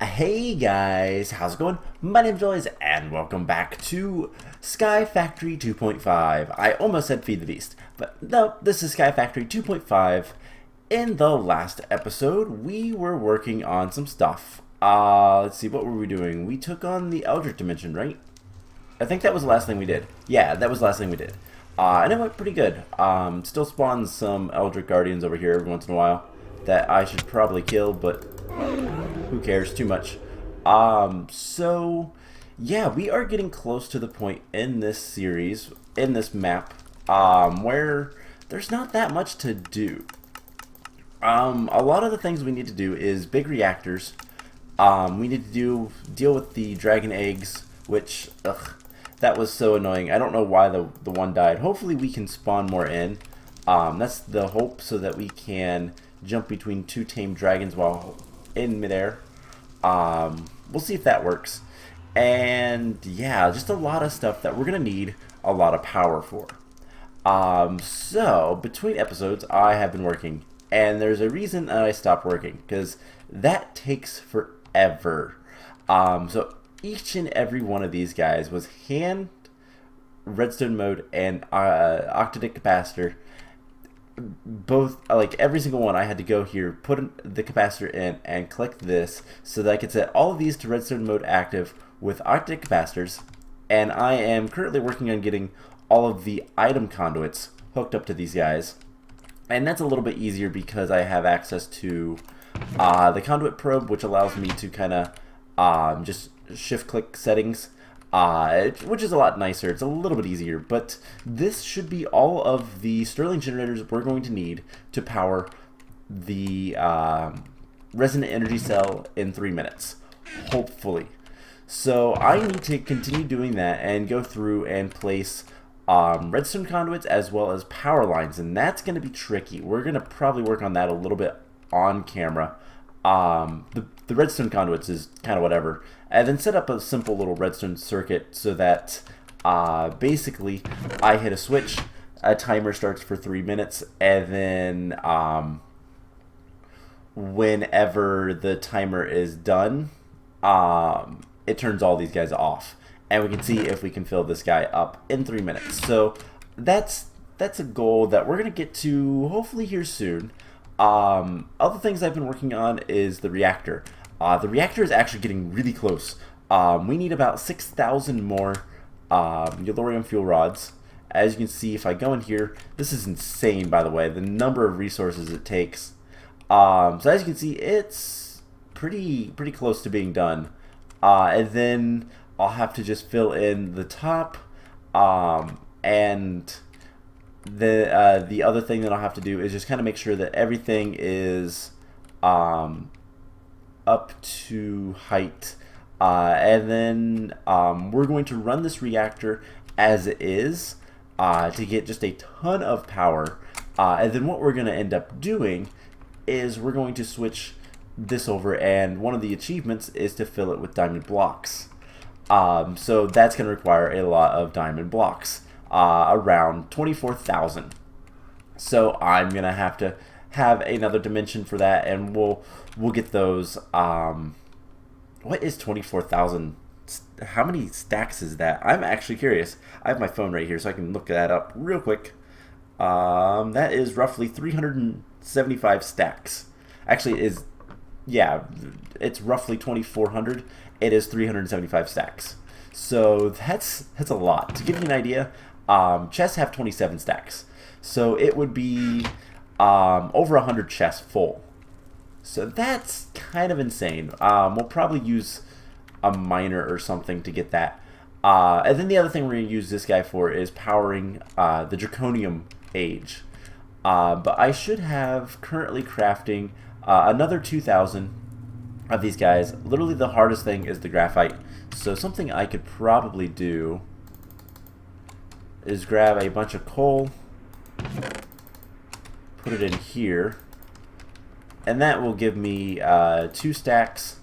Hey guys, how's it going? My name's Joyce, and welcome back to Sky Factory 2.5. I almost said Feed the Beast, but no, this is Sky Factory 2.5. In the last episode, we were working on some stuff. Let's see, what were we doing? We took on the Eldritch Dimension, right? I think that was the last thing we did. Yeah, that was the last thing we did. And it went pretty good. Still spawns some Eldritch Guardians over here every once in a while that I should probably kill, but who cares too much. So yeah, we are getting close to the point in this series, in this map, where there's not that much to do. A lot of the things we need to do is big reactors. We need to deal with the dragon eggs, which, that was so annoying. I don't know why the one died. Hopefully we can spawn more in. That's the hope, so that we can jump between two tame dragons while in midair. We'll see if that works. And yeah, just a lot of stuff that we're gonna need a lot of power for. So between episodes, I have been working, and there's a reason that I stopped working, because that takes forever. So each and every one of these guys was hand redstone mode and octadic capacitor. Both, like every single one, I had to go here, put the capacitor in, and click this so that I could set all of these to redstone mode active with octadic capacitors. And I am currently working on getting all of the item conduits hooked up to these guys, and that's a little bit easier because I have access to the conduit probe, which allows me to kind of just shift click settings, which is a lot nicer. It's a little bit easier, but this should be all of the Sterling generators we're going to need to power the resonant energy cell in 3 minutes, hopefully. So I need to continue doing that and go through and place redstone conduits as well as power lines, and that's going to be tricky. We're going to probably work on that a little bit on camera. The redstone conduits is kind of whatever, and then set up a simple little redstone circuit so that basically I hit a switch, a timer starts for 3 minutes, and then whenever the timer is done, it turns all these guys off, and we can see if we can fill this guy up in 3 minutes. So that's a goal that we're gonna get to hopefully here soon. Other things I've been working on is the reactor. The reactor is actually getting really close. We need about 6,000 more Yellorium fuel rods. As you can see, if I go in here, this is insane, by the way, the number of resources it takes. So as you can see, it's pretty close to being done. And then I'll have to just fill in the top, and the other thing that I'll have to do is just kind of make sure that everything is up to height, and then we're going to run this reactor as it is to get just a ton of power, and then what we're going to end up doing is we're going to switch this over, and one of the achievements is to fill it with diamond blocks. So that's going to require a lot of diamond blocks, around 24,000. So I'm gonna have to have another dimension for that, and we'll get those. What is 24,000? How many stacks is that? I'm actually curious. I have my phone right here, so I can look that up real quick. That is roughly 375 stacks. Actually, yeah, it's roughly 2,400. It is 375 stacks. So that's a lot. To give you an idea, chests have 27 stacks. So it would be over 100 chests full. So that's kind of insane. We'll probably use a miner or something to get that. And then the other thing we're going to use this guy for is powering the Draconium Age. But I should have currently crafting another 2,000 of these guys. Literally the hardest thing is the graphite. So something I could probably do is grab a bunch of coal, put it in here, and that will give me 2 stacks.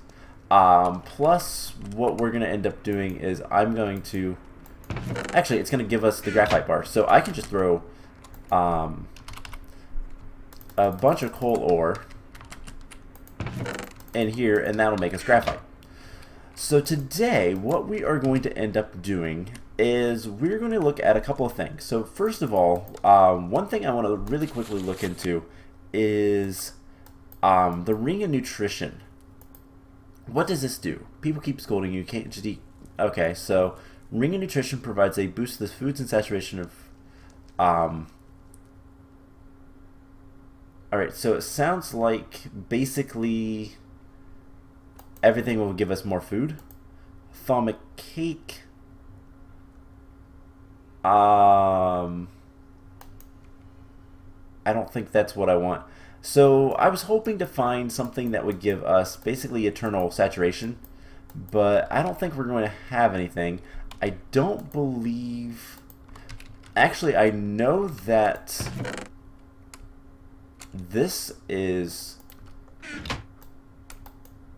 Plus what we're going to end up doing is I'm going to, actually it's going to give us the graphite bar. So I can just throw a bunch of coal ore in here, and that'll make us graphite. So today, what we are going to end up doing is we're going to look at a couple of things. So first of all, one thing I want to really quickly look into is the ring of nutrition. What does this do? People keep scolding you can't just eat. Okay, so ring of nutrition provides a boost to the foods and saturation of alright, so it sounds like basically everything will give us more food. Thalmic cake. I don't think that's what I want. So I was hoping to find something that would give us basically eternal saturation, but I don't think we're going to have anything. I don't believe... Actually, I know that this is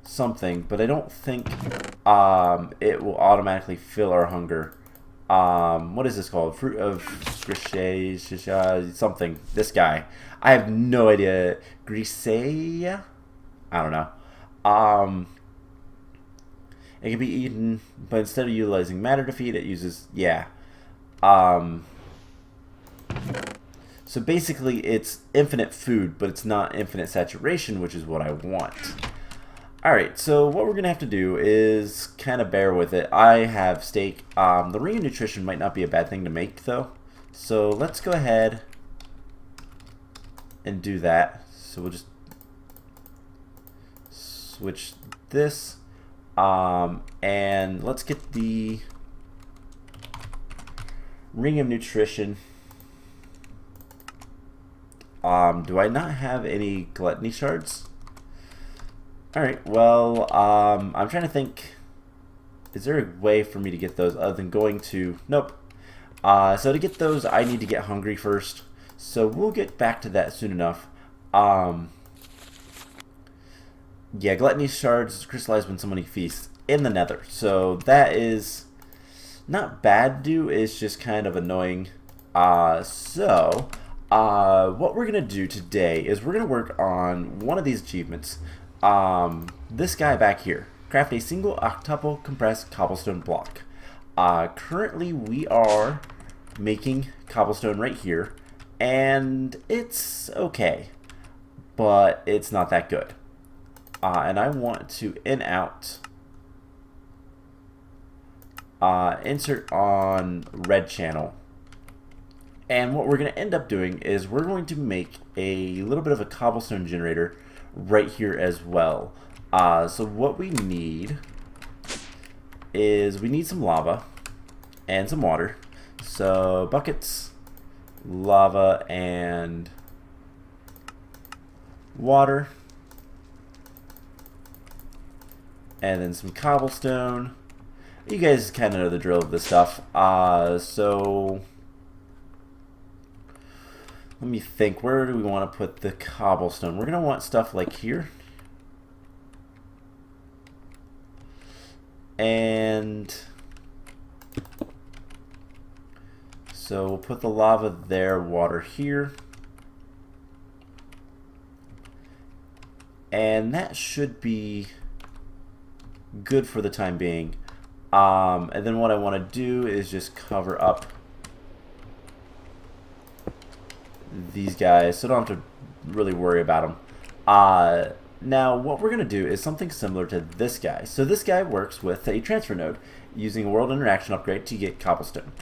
something, but I don't think it will automatically fill our hunger. What is this called? Fruit of something. This guy. I have no idea. Grisea? I don't know. It can be eaten, but instead of utilizing matter to feed, it uses, yeah. So basically it's infinite food, but it's not infinite saturation, which is what I want. Alright, so what we're going to have to do is kind of bear with it. I have steak. The ring of nutrition might not be a bad thing to make, though. So let's go ahead and do that. So we'll just switch this. And let's get the ring of nutrition. Do I not have any gluttony shards? Alright, well, I'm trying to think, is there a way for me to get those other than going to, nope. So to get those, I need to get hungry first. So we'll get back to that soon enough. Yeah, gluttony shards crystallize when somebody feasts in the nether. So that is not bad to do, it's just kind of annoying. What we're going to do today is we're going to work on one of these achievements. This guy back here. Craft a single octuple compressed cobblestone block. Currently we are making cobblestone right here, and it's okay, but it's not that good. And I want to in-out insert on red channel. And what we're going to end up doing is we're going to make a little bit of a cobblestone generator right here as well. So what we need is we need some lava and some water. So buckets, lava, and water. And then some cobblestone. You guys kind of know the drill of this stuff. So let me think, where do we want to put the cobblestone? We're going to want stuff like here. And so we'll put the lava there, water here. And that should be good for the time being. And then what I want to do is just cover up these guys so I don't have to really worry about them. Now what we're going to do is something similar to this guy. So this guy works with a transfer node using a world interaction upgrade to get cobblestone.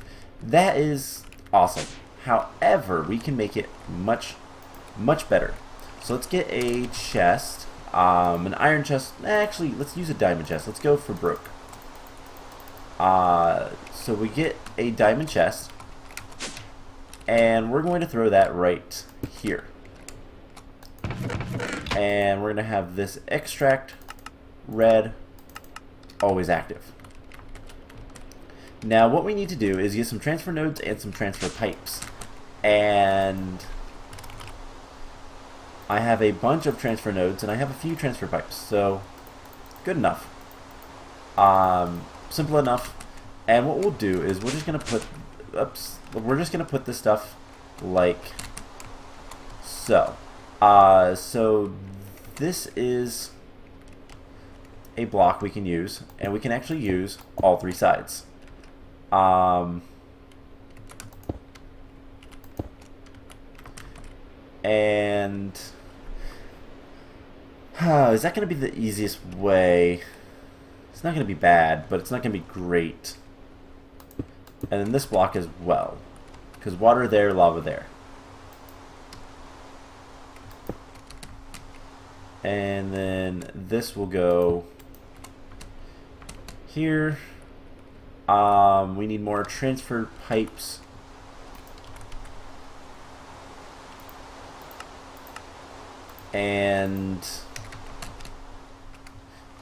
That is awesome. However, we can make it much better. So let's get a chest, an iron chest. Actually, let's use a diamond chest. Let's go for broke. So we get a diamond chest, and we're going to throw that right here. And we're going to have this extract red always active. Now what we need to do is get some transfer nodes and some transfer pipes. And I have a bunch of transfer nodes and I have a few transfer pipes. So good enough. Simple enough. And what we'll do is we're just going to put this stuff like so. So this is a block we can use, and we can actually use all three sides. And is that going to be the easiest way? It's not going to be bad, but it's not going to be great. And then this block as well, because water there, lava there. And then this will go here. We need more transfer pipes. And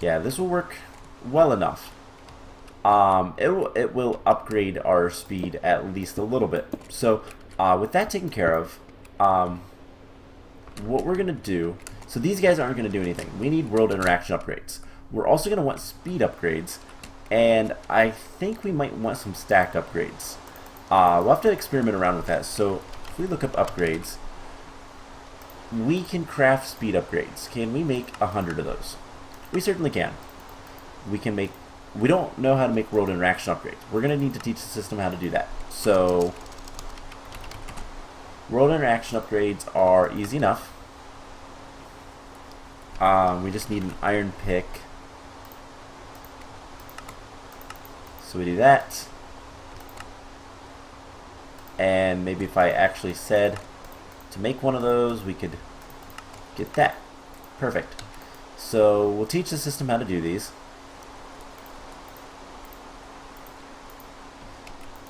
yeah, this will work well enough. It will upgrade our speed at least a little bit. So with that taken care of, what we're gonna do. So these guys aren't going to do anything. We need world interaction upgrades. We're also going to want speed upgrades, and I think we might want some stack upgrades. We'll have to experiment around with that. So if we look up upgrades, we can craft speed upgrades. Can we make 100 of those? We certainly can. We can make. We don't know how to make world interaction upgrades. We're going to need to teach the system how to do that. So world interaction upgrades are easy enough. We just need an iron pick. So we do that. And maybe if I actually said to make one of those, we could get that. Perfect. So we'll teach the system how to do these.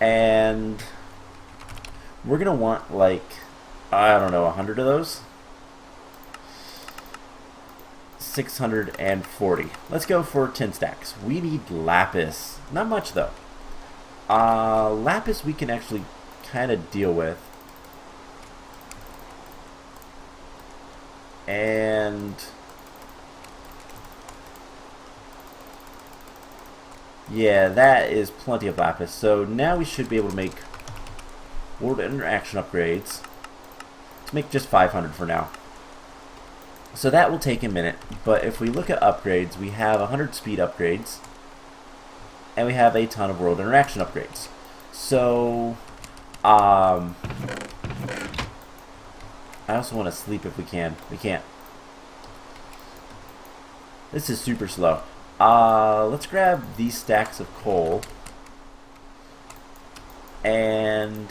And we're going to want, like, I don't know, 100 of those. 640. Let's go for 10 stacks. We need lapis. Not much though. Lapis we can actually kind of deal with. And yeah, that is plenty of lapis. So now we should be able to make world interaction upgrades. Let's make just 500 for now. So that will take a minute, but if we look at upgrades, we have 100 speed upgrades, and we have a ton of world interaction upgrades. So, I also want to sleep if we can. We can't. This is super slow. Let's grab these stacks of coal, and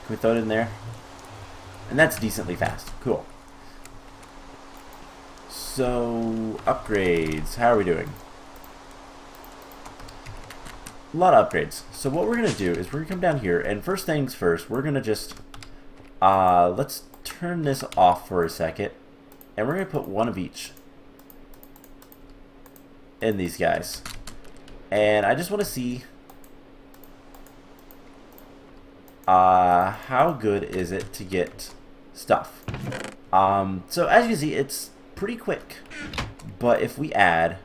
can we throw it in there? And that's decently fast. Cool. So, upgrades. How are we doing? A lot of upgrades. So what we're going to do is we're going to come down here, and first things first, we're going to just, let's turn this off for a second, and we're going to put one of each in these guys. And I just want to see how good is it to get stuff. So as you can see, it's pretty quick, but if we add,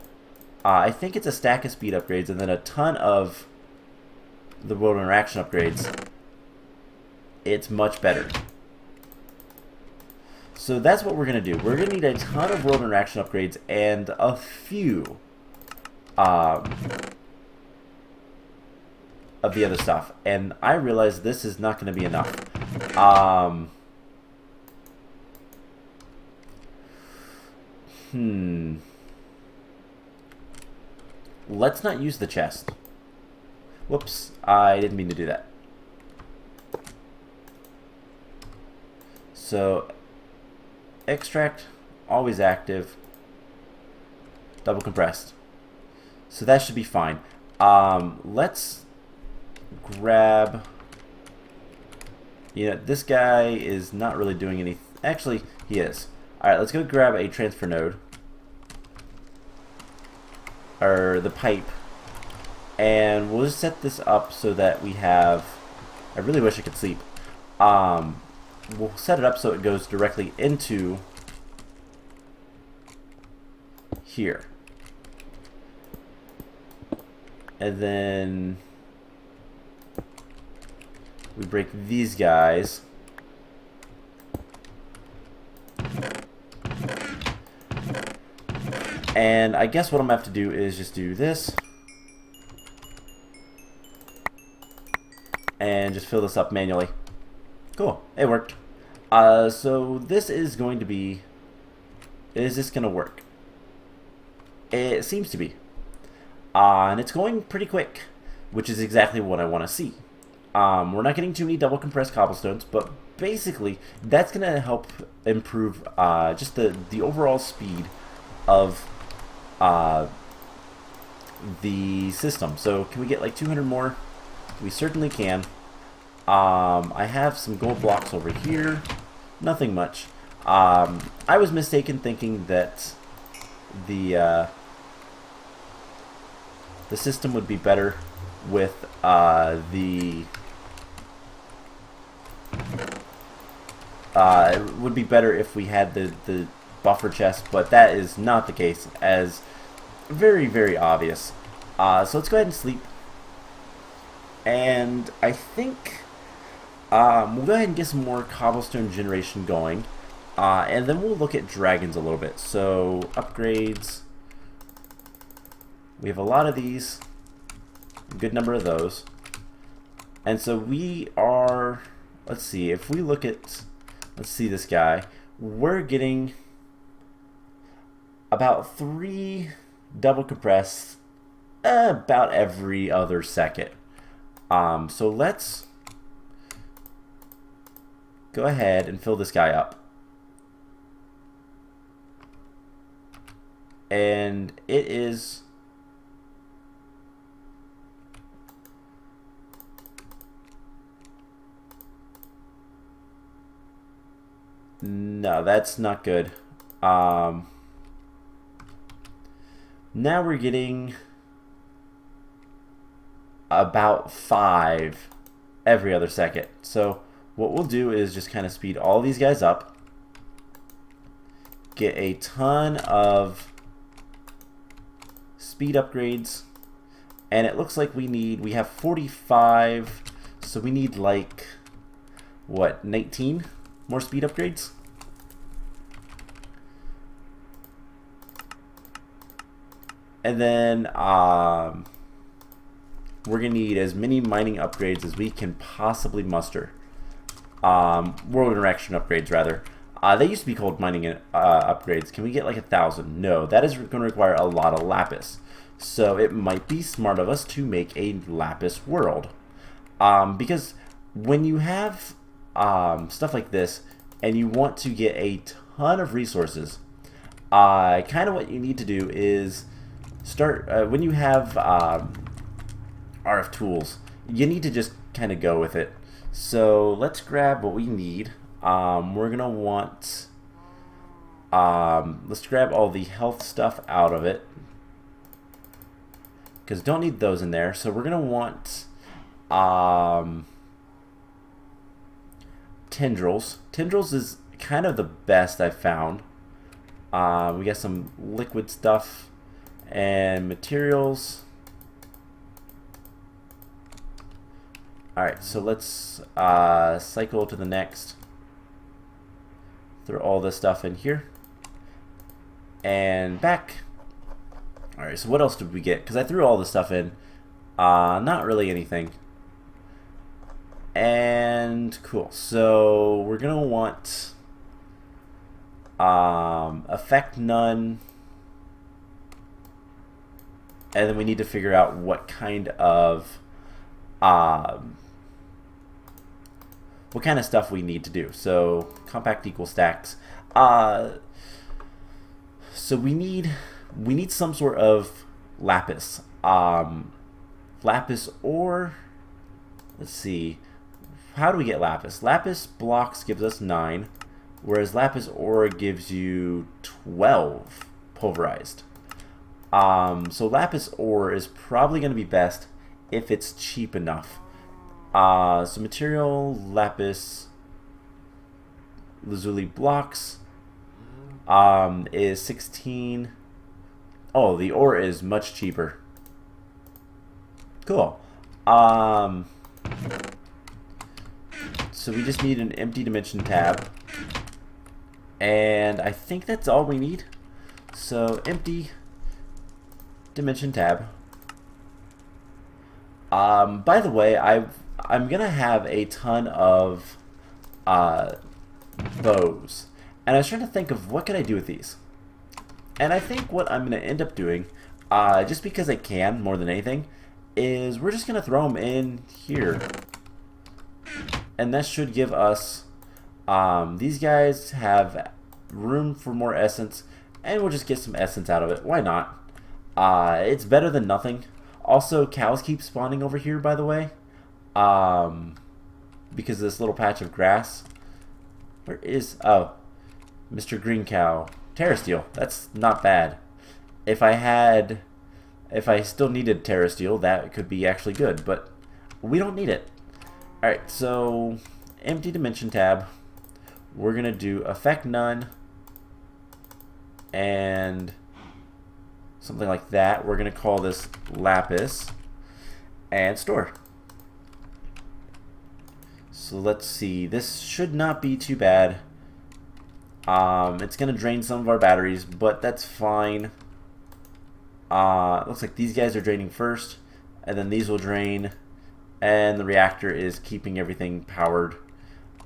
I think it's a stack of speed upgrades and then a ton of the world interaction upgrades, it's much better. So that's what we're going to do. We're going to need a ton of world interaction upgrades and a few of the other stuff. And I realize this is not going to be enough. Let's not use the chest. Whoops, I didn't mean to do that. So, extract, always active, double compressed. So that should be fine. Let's grab, this guy is not really doing anything. Actually, he is. Alright, let's go grab a transfer node, or the pipe, and we'll just set this up so that we have, I really wish I could sleep. We'll set it up so it goes directly into here. And then we break these guys. And I guess what I'm going to have to do is just do this. And just fill this up manually. Cool, it worked. So this is going to be... Is this going to work? It seems to be. And it's going pretty quick, which is exactly what I want to see. We're not getting too many double compressed cobblestones, but basically that's going to help improve just the overall speed of the system. So can we get like 200 more? We certainly can. I have some gold blocks over here. Nothing much. I was mistaken thinking that the system would be better with it would be better if we had the buffer chest, but that is not the case, as very, very obvious. So let's go ahead and sleep. And I think we'll go ahead and get some more cobblestone generation going. And then we'll look at dragons a little bit. So, upgrades. We have a lot of these. A good number of those. And so we are... Let's see. If we look at... Let's see this guy. We're getting about 3 double compressed about every other second. So let's go ahead and fill this guy up. And it is... No, that's not good. Now we're getting about 5 every other second. So what we'll do is just kind of speed all these guys up, get a ton of speed upgrades, and it looks like we have 45, so we need like what, 19 more speed upgrades? And then we're gonna need as many mining upgrades as we can possibly muster. World interaction upgrades, rather. They used to be called mining upgrades. Can we get like 1,000? No, that is going to require a lot of lapis. So it might be smart of us to make a lapis world. Because when you have stuff like this and you want to get a ton of resources, kind of what you need to do is start, when you have RF tools, you need to just kind of go with it. So let's grab what we need. We're gonna want, let's grab all the health stuff out of it, because don't need those in there. So we're gonna want tendrils. Tendrils is kind of the best I've found. We got some liquid stuff and materials. Alright, so let's cycle to the next. Throw all this stuff in here. And back. Alright, so what else did we get? Because I threw all this stuff in. Not really anything. And cool. So we're going to want effect none. And then we need to figure out what kind of stuff we need to do. So compact equal stacks. So we need some sort of lapis. Lapis ore. Let's see. How do we get lapis? Lapis blocks gives us 9, whereas lapis ore gives you 12 pulverized. So lapis ore is probably going to be best if it's cheap enough. So material, lapis, lazuli blocks is 16. Oh, the ore is much cheaper. Cool. So we just need an empty dimension tab. And I think that's all we need. So empty dimension tab. By the way, I'm gonna have a ton of bows, and I was trying to think of what could I do with these. And I think what I'm gonna end up doing, just because I can more than anything, is we're just gonna throw them in here, and that should give us. These guys have room for more essence, and we'll just get some essence out of it. Why not? It's better than nothing. Also, cows keep spawning over here, by the way, because of this little patch of grass. Where is... Oh, Mr. Green Cow. Terrasteel. That's not bad. If I still needed Terrasteel, that could be actually good, but we don't need it. Alright, so empty dimension tab. We're going to do effect none and something like that. We're going to call this lapis and store. So let's see. This should not be too bad. It's going to drain some of our batteries, but that's fine. Looks like these guys are draining first, and then these will drain, and the reactor is keeping everything powered.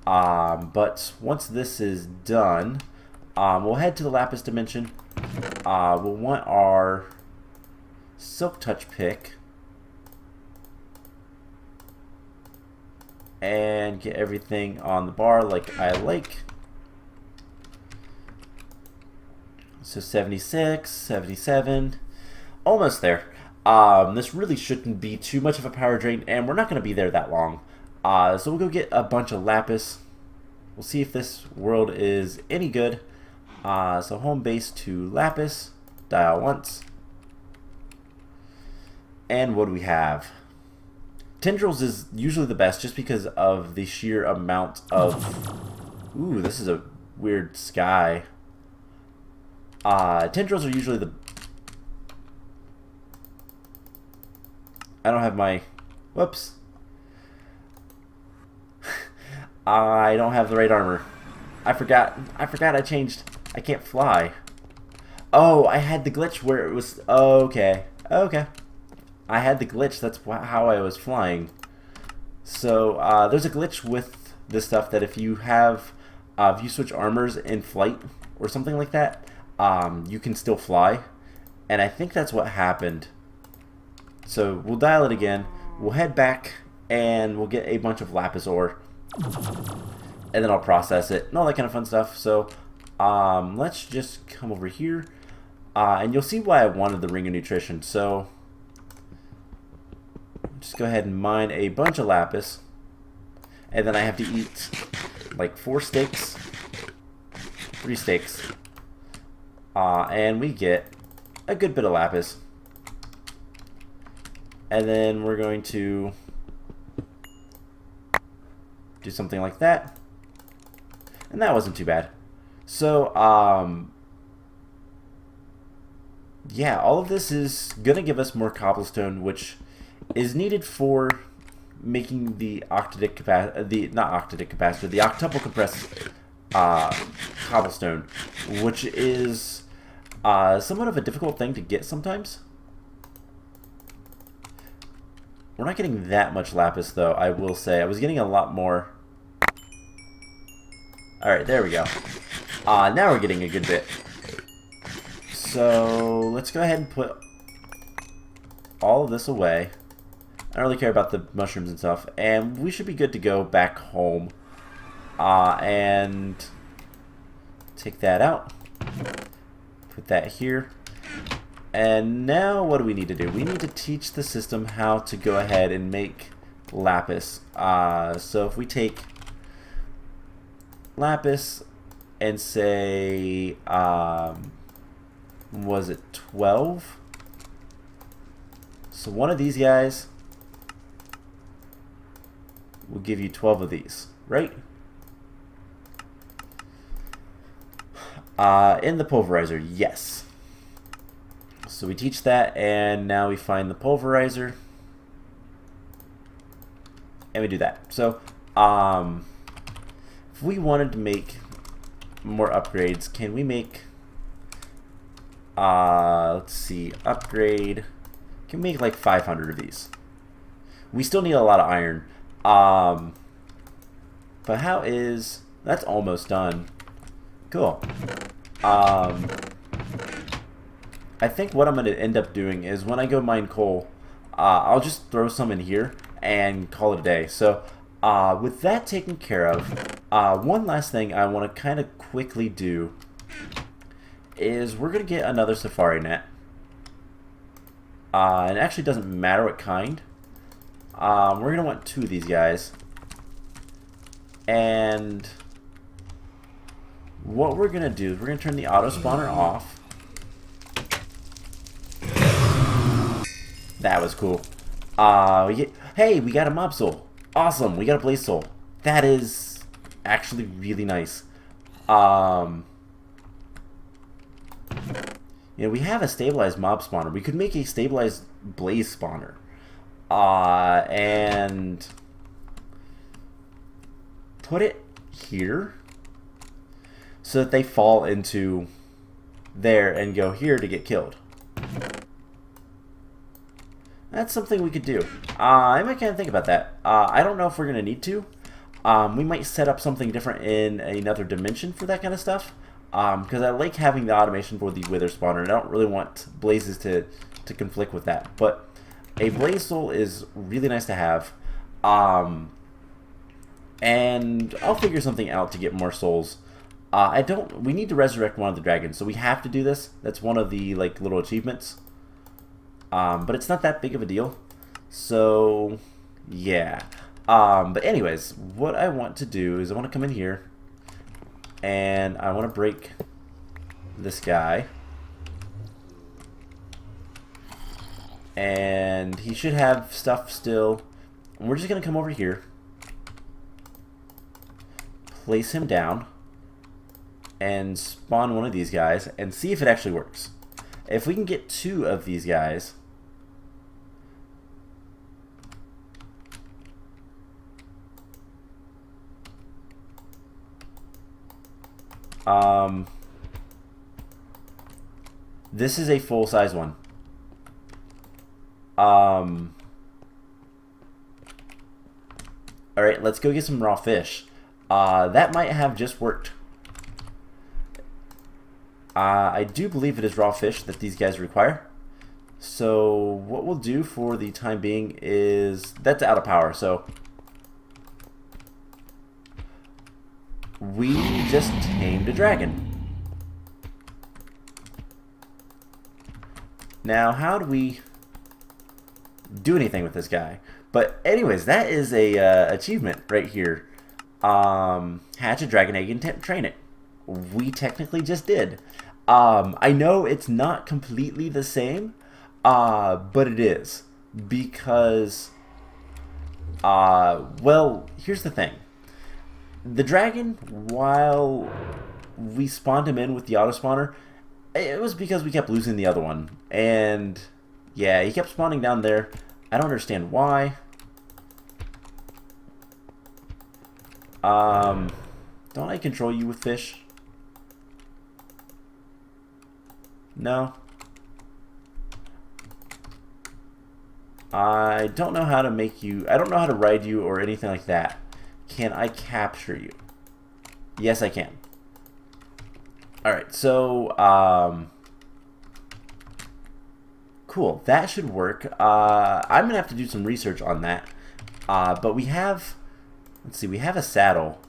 But once this is done, we'll head to the lapis dimension. We'll want our silk touch pick and get everything on the bar like I like. So 76, 77, almost there. This really shouldn't be too much of a power drain, and we're not going to be there that long. So we'll go get a bunch of lapis. We'll see if this world is any good. So home base to lapis, dial once. And what do we have? Tendrils is usually the best just because of the sheer amount of... Ooh, this is a weird sky. Tendrils are usually the... I don't have my... Whoops. I don't have the right armor. I forgot I changed. I can't fly. Oh, I had the glitch where it was... Oh, okay. Okay. I had the glitch. That's how I was flying. So, there's a glitch with this stuff that if you have... if you switch armors in flight or something like that, you can still fly. And I think that's what happened. So, we'll dial it again. We'll head back and we'll get a bunch of lapis ore. And then I'll process it and all that kind of fun stuff. So let's just come over here, and you'll see why I wanted the ring of nutrition. So just go ahead and mine a bunch of lapis, and then I have to eat like 4 steaks, 3 steaks, and we get a good bit of lapis. And then we're going to do something like that, and that wasn't too bad. So yeah, all of this is gonna give us more cobblestone, which is needed for making the octuple compressed cobblestone, which is somewhat of a difficult thing to get sometimes. We're not getting that much lapis, though, I will say. I was getting a lot more. Alright, there we go. Now we're getting a good bit. So, let's go ahead and put all of this away. I don't really care about the mushrooms and stuff. And we should be good to go back home. And take that out. Put that here. And now what do we need to do? We need to teach the system how to go ahead and make lapis. So if we take lapis and say, was it 12? So one of these guys will give you 12 of these, right? In the pulverizer, yes. So we teach that, and now we find the pulverizer, and we do that. So, if we wanted to make more upgrades, can we make Let's see, upgrade. Can make like 500 of these. We still need a lot of iron. But how is... That's almost done. Cool. I think what I'm going to end up doing is when I go mine coal, I'll just throw some in here and call it a day. So with that taken care of, one last thing I want to kind of quickly do is we're going to get another safari net. And it actually doesn't matter what kind. We're going to want 2 of these guys. And what we're going to do is we're going to turn the auto spawner off. That was cool. Hey, we got a mob soul. Awesome, we got a blaze soul. That is actually really nice. You know, we have a stabilized mob spawner. We could make a stabilized blaze spawner. And put it here so that they fall into there and go here to get killed. That's something we could do. I might kind of think about that. I don't know if we're going to need to. We might set up something different in another dimension for that kind of stuff. Because I like having the automation for the wither spawner. And I don't really want blazes to conflict with that. But a blaze soul is really nice to have. And I'll figure something out to get more souls. We need to resurrect one of the dragons, so we have to do this. That's one of the like little achievements. But it's not that big of a deal. So yeah. But anyways, what I want to do is I want to come in here and I want to break this guy. And he should have stuff still. And we're just going to come over here, place him down, and spawn one of these guys and see if it actually works. If we can get 2 of these guys, this is a full-size one. Alright, let's go get some raw fish. That might have just worked. I do believe it is raw fish that these guys require. So what we'll do for the time being is... That's out of power, so... We just tamed a dragon. Now, how do we do anything with this guy? But anyways, that is a achievement right here. Hatch a dragon egg and train it. We technically just did. I know it's not completely the same, but it is. Because, well, here's the thing. The dragon, while we spawned him in with the auto spawner, it was because we kept losing the other one. And, yeah, he kept spawning down there. I don't understand why. Don't I control you with fish? No. I don't know how to make you... I don't know how to ride you or anything like that. Can I capture you? Yes, I can. Alright, so... cool. That should work. I'm going to have to do some research on that. But we have... Let's see, we have a saddle.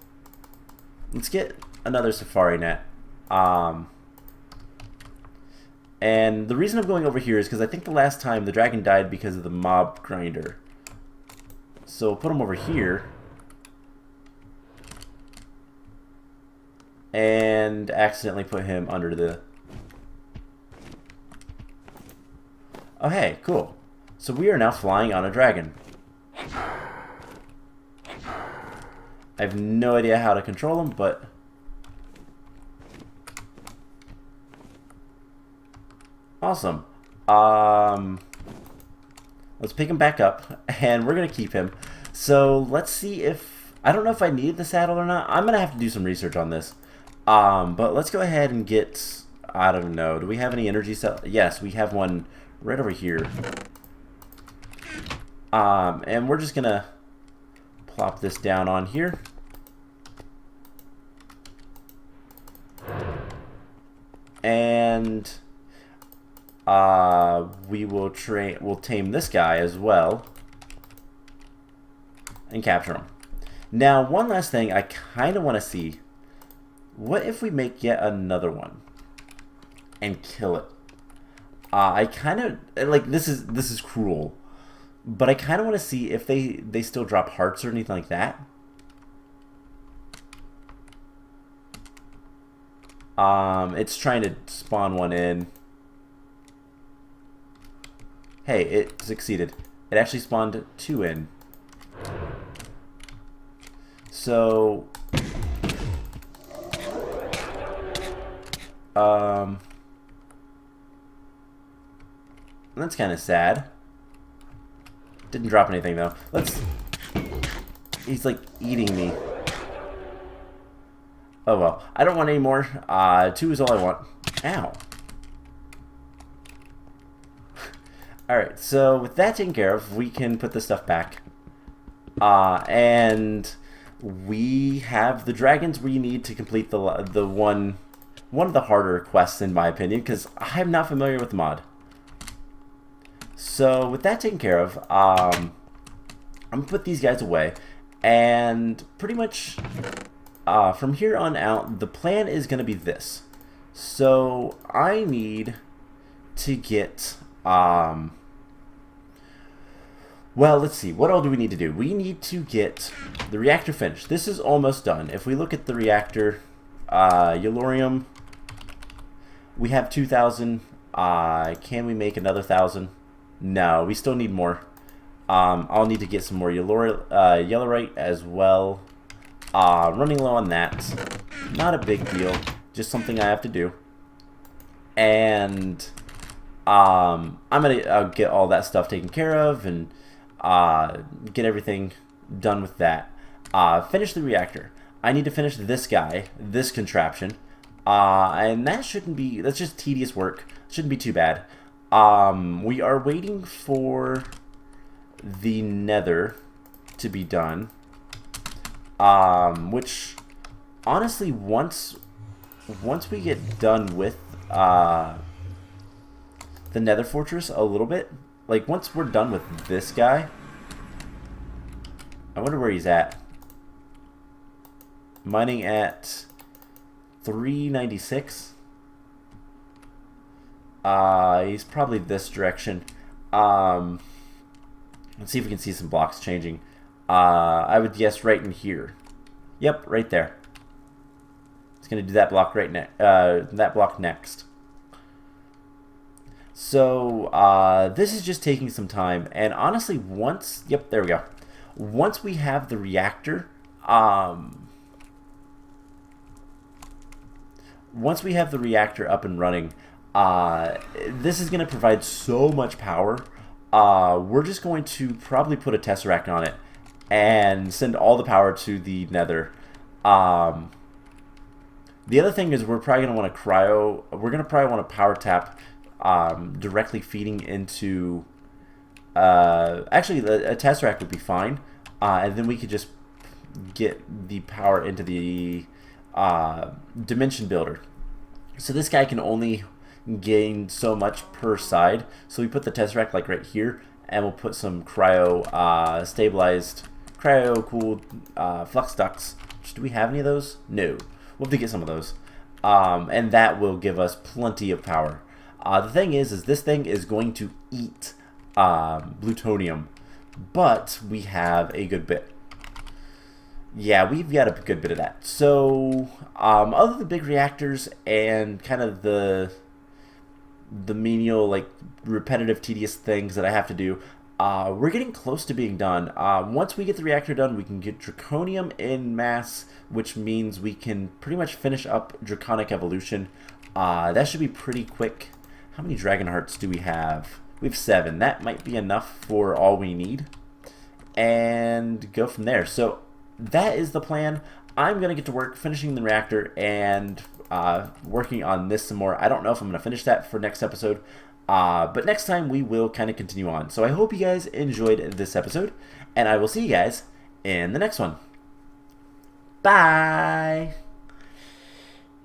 Let's get another safari net. And the reason I'm going over here is because I think the last time the dragon died because of the mob grinder. So we'll put him over here. And accidentally put him under the... Oh, hey, cool. So we are now flying on a dragon. I have no idea how to control him, but... Awesome. Let's pick him back up, and we're going to keep him. So let's see if... I don't know if I need the saddle or not. I'm going to have to do some research on this. But let's go ahead and get I don't know. Do we have any energy cell? Yes, we have one right over here. And we're just gonna plop this down on here. And we'll tame this guy as well and capture him. Now, one last thing I kind of want to see. What if we make yet another one and kill it? I kind of like this is cruel, but I kind of want to see if they still drop hearts or anything like that. It's trying to spawn one in. Hey, it succeeded. It actually spawned 2 in. So that's kind of sad. Didn't drop anything though. He's like eating me. Oh well. I don't want any more. 2 is all I want. Ow. Alright, so with that taken care of, we can put this stuff back. And we have the dragons we need to complete the one of the harder quests, in my opinion, because I'm not familiar with the mod. So with that taken care of, I'm gonna put these guys away, and pretty much from here on out, the plan is gonna be this. So I need to get well, let's see. What all do we need to do? We need to get the reactor finished. This is almost done. If we look at the reactor, Yellorium, we have 2,000. Can we make another 1,000? No, we still need more. I'll need to get some more Yellorite as well. Running low on that. Not a big deal. Just something I have to do. And I'm going to get all that stuff taken care of and get everything done with that. Finish the reactor. I need to finish this guy, this contraption, and that's just tedious work. Shouldn't be too bad. We are waiting for the nether to be done, which honestly, once we get done with the nether fortress a little bit, like once we're done with this guy, I wonder where he's at. Mining at 396. He's probably this direction. Let's see if we can see some blocks changing. I would guess right in here. Yep, right there. It's gonna do that block that block next. So this is just taking some time, and honestly, yep, there we go. Once we have the reactor, once we have the reactor up and running, this is going to provide so much power. We're just going to probably put a tesseract on it and send all the power to the nether. The other thing is we're probably going to want to we're going to probably want to power tap directly feeding into actually a tesseract would be fine, and then we could just get the power into the dimension builder. So this guy can only gain so much per side, so we put the tesseract like right here, and we'll put some stabilized cryo cooled flux ducts. Do we have any of those? No. We'll have to get some of those, and that will give us plenty of power. The thing is this thing is going to eat plutonium, but we have a good bit. Yeah, we've got a good bit of that. So, other than the big reactors and kind of the menial, like, repetitive, tedious things that I have to do, we're getting close to being done. Once we get the reactor done, we can get draconium in mass, which means we can pretty much finish up draconic evolution. That should be pretty quick. How many dragon hearts do we have? We have 7. That might be enough for all we need. And go from there. So that is the plan. I'm going to get to work finishing the reactor and working on this some more. I don't know if I'm going to finish that for next episode, but next time we will kind of continue on. So I hope you guys enjoyed this episode, and I will see you guys in the next one. Bye!